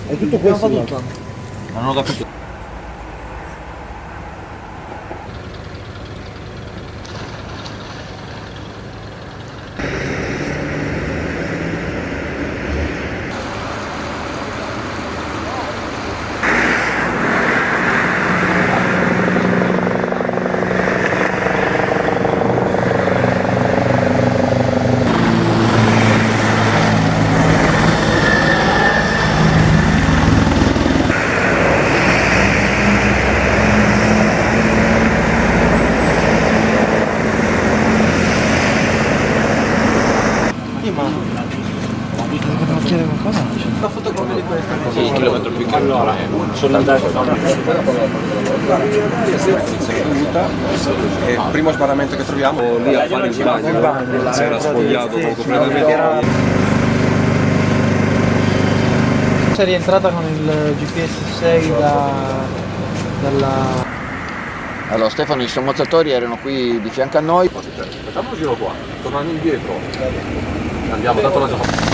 È tutto questo? Non ho capito. Devo chiedere qualcosa? La fotocopia di questa cosa? Sì, il chilometro più che allora. Sono andato e il primo sbarramento che troviamo lì a fare il bagno, si era spogliato completamente. Sei rientrata con il GPS 6 dalla... Allora Stefano, i sommozzatori erano qui di fianco a noi. Facciamo un giro qua, tornando indietro, andiamo, dato la giornata.